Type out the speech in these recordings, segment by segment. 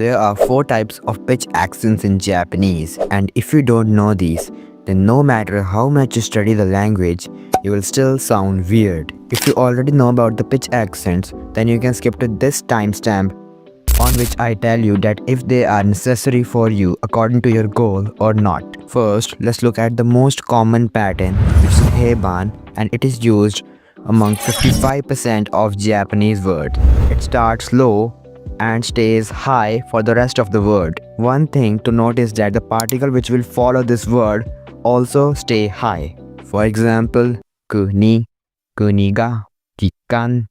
There are 4 types of pitch accents in Japanese, and if you don't know these, then no matter how much you study the language, you will still sound weird. If you already know about the pitch accents, then you can skip to this timestamp on which I tell you that if they are necessary for you according to your goal or not. First, let's look at the most common pattern, which is heiban, and it is used among 55% of Japanese words. It starts low and stays high for the rest of the word. One thing to note is that the particle which will follow this word also stay high. For example, kuni, kuniga, gikan,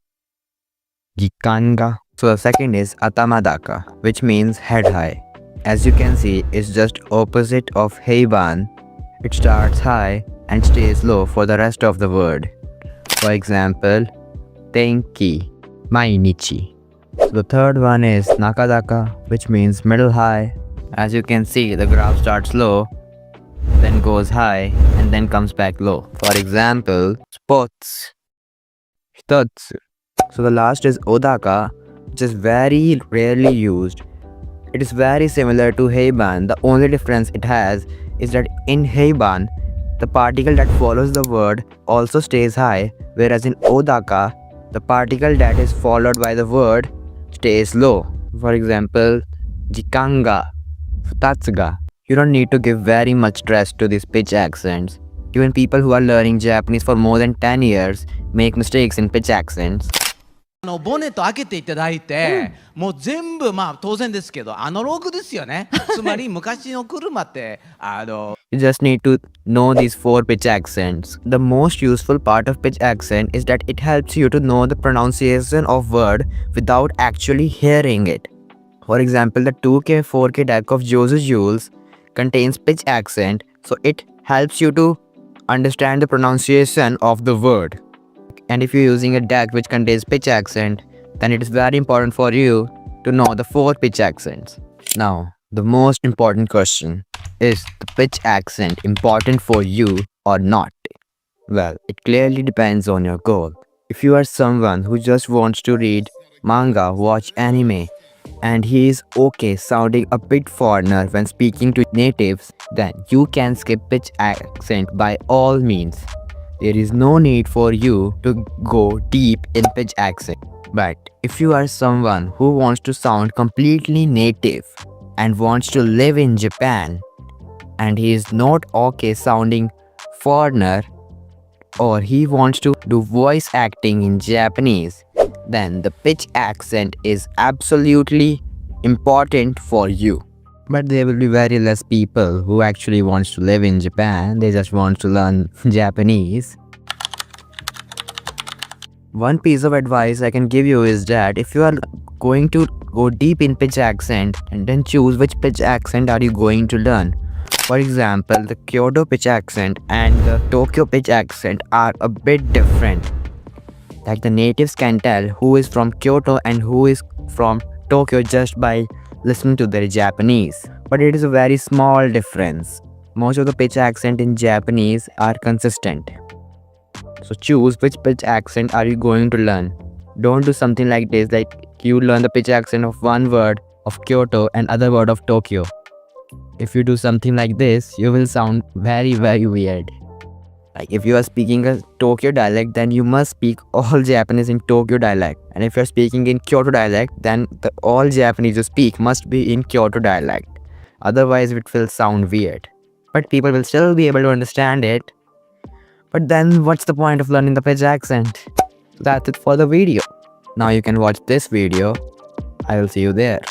gikanga. So the second is atamadaka, which means head high. As you can see, it's just opposite of heiban. It starts high and stays low for the rest of the word. For example, tenki, mainichi. So the third one is nakadaka, which means middle high. As you can see, the graph starts low, then goes high, and then comes back low. For example, sports, hitotsu. So the last is odaka, which is very rarely used. It is very similar to heiban. The only difference it has is that in heiban, the particle that follows the word also stays high, whereas in odaka, the particle that is followed by the word stays low. For example, jikanga, futatsuga. You don't need to give very much stress to these pitch accents. Even people who are learning Japanese for more than 10 years make mistakes in pitch accents. ボネット開けていただいて、もう全部当然ですけどアナログですよね。つまり昔の車ってYou just need to know these 4 pitch accents. The most useful part of pitch accent is that it helps you to know the pronunciation of word without actually hearing it. For example, the 2K 4K deck of Joseph Jules contains pitch accent, so it helps you to understand the pronunciation of the word. And if you're using a deck which contains pitch accent, then it is very important for you to know the 4 pitch accents. Now, the most important question, is the pitch accent important for you or not? Well, it clearly depends on your goal. If you are someone who just wants to read manga, watch anime, and he is okay sounding a bit foreigner when speaking to natives, then you can skip pitch accent by all means. There is no need for you to go deep in pitch accent. But if you are someone who wants to sound completely native and wants to live in Japan, and he is not okay sounding foreigner, or he wants to do voice acting in Japanese, then the pitch accent is absolutely important for you. But there will be very less people who actually wants to live in Japan. They just want to learn Japanese. One piece of advice I can give you is that if you are going to go deep in pitch accent, and then choose which pitch accent are you going to learn. For example, the Kyoto pitch accent and the Tokyo pitch accent are a bit different. Like the natives can tell who is from Kyoto and who is from Tokyo just by listening to their Japanese. But it is a very small difference. Most of the pitch accent in Japanese are consistent. So choose which pitch accent are you going to learn. Don't do something like this, like you learn the pitch accent of one word of Kyoto and other word of Tokyo. If you do something like this, you will sound very weird. Like if you are speaking a Tokyo dialect, then you must speak all Japanese in Tokyo dialect. And if you are speaking in Kyoto dialect, then all Japanese you speak must be in Kyoto dialect. Otherwise, it will sound weird. But people will still be able to understand it. But then what's the point of learning the pitch accent? That's it for the video. Now you can watch this video. I will see you there.